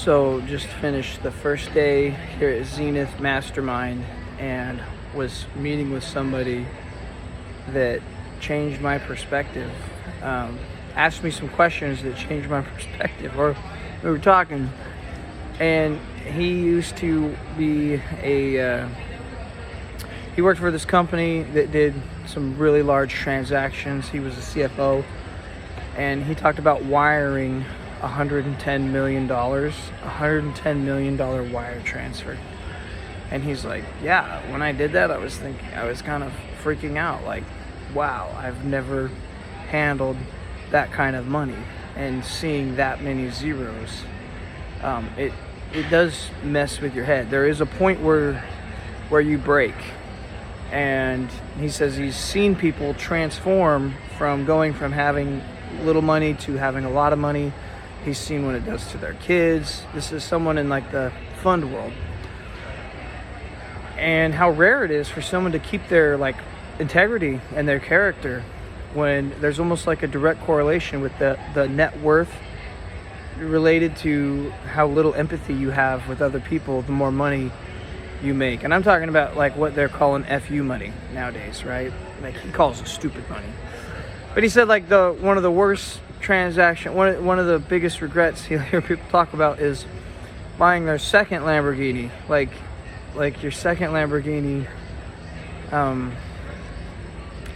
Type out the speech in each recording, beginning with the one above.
also just finished the first day here at Zenith Mastermind and was meeting with somebody that changed my perspective. Asked me some questions that changed my perspective. Or we were talking, and he used to be he worked for this company that did some really large transactions. He was a CFO, and he talked about wiring $110 million wire transfer. And he's like, yeah, when I did that, I was kind of freaking out. Like, wow, I've never handled that kind of money, and seeing that many zeros, it does mess with your head. There is a point where you break. And he says he's seen people transform from going from having little money to having a lot of money. He's seen what it does to their kids. This is someone in like the fund world. And how rare it is for someone to keep their like integrity and their character when there's almost like a direct correlation with the net worth related to how little empathy you have with other people, the more money you make. And I'm talking about like what they're calling FU money nowadays, right? Like he calls it stupid money. But he said like one of the worst one of the biggest regrets he'll hear people talk about is buying their second Lamborghini. Like your second Lamborghini,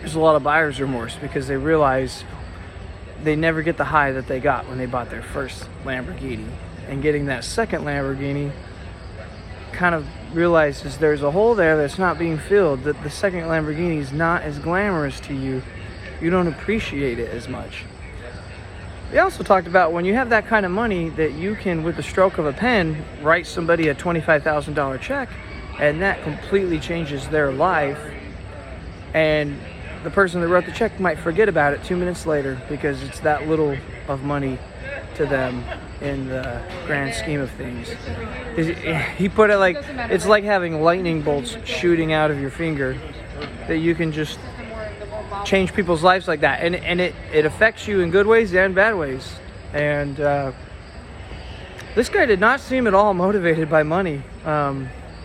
there's a lot of buyer's remorse because they realize they never get the high that they got when they bought their first Lamborghini. And getting that second Lamborghini kind of realizes there's a hole there that's not being filled, that the second Lamborghini is not as glamorous to you. You don't appreciate it as much. They also talked about when you have that kind of money that you can, with the stroke of a pen, write somebody a $25,000 check, and that completely changes their life. And the person that wrote the check might forget about it 2 minutes later because it's that little of money to them in the grand scheme of things. He put it like, it's like having lightning bolts shooting out of your finger, that you can just change people's lives like that. And it affects you in good ways and bad ways. And this guy did not seem at all motivated by money.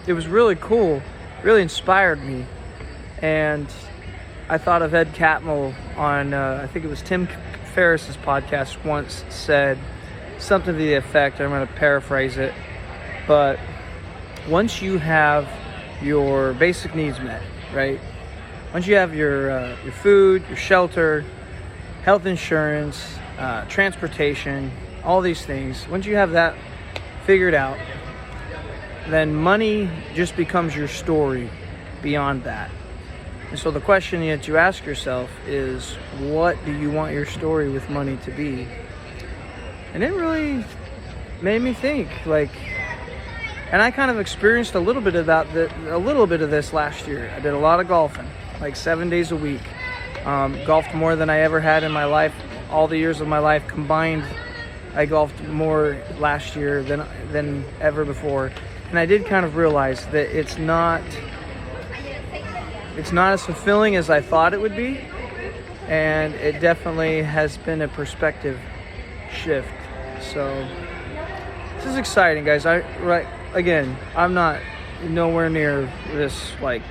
It was really cool, really inspired me. And I thought of Ed Catmull on, I think it was Tim Ferriss's podcast, once said something to the effect, I'm going to paraphrase it, but once you have your basic needs met, right? Once you have your food, your shelter, health insurance, transportation, all these things, once you have that figured out, then money just becomes your story beyond that. And so the question that you ask yourself is, what do you want your story with money to be? And it really made me think, like, and I kind of experienced a little bit of this last year. I did a lot of golfing, like 7 days a week. Golfed more than I ever had in my life. All the years of my life combined, I golfed more last year than ever before. And I did kind of realize that it's not as fulfilling as I thought it would be, and it definitely has been a perspective shift. So this is exciting, guys. I'm not nowhere near this, like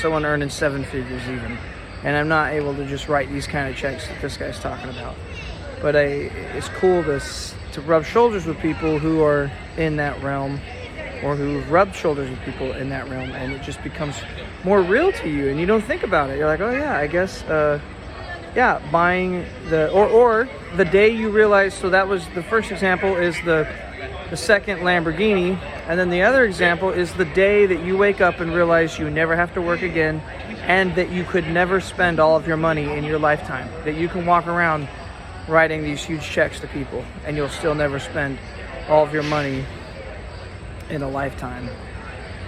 someone earning 7 figures even, and I'm not able to just write these kind of checks that this guy's talking about. But it's cool to rub shoulders with people who are in that realm, or who've rubbed shoulders with people in that realm, and it just becomes more real to you, and you don't think about it. You're like, oh yeah, I guess, buying or the day you realize. So that was the first example, is the second Lamborghini, and then the other example is the day that you wake up and realize you never have to work again, and that you could never spend all of your money in your lifetime, that you can walk around writing these huge checks to people and you'll still never spend all of your money in a lifetime.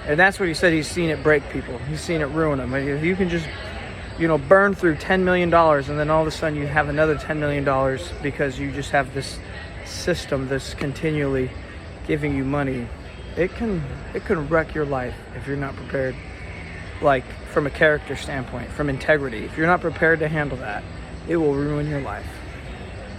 And that's what he said. He's seen it break people. He's seen it ruin them. If you can just, burn through $10 million and then all of a sudden you have another $10 million because you just have this system that's continually giving you money, it can wreck your life if you're not prepared, like from a character standpoint, from integrity. If you're not prepared to handle that, it will ruin your life.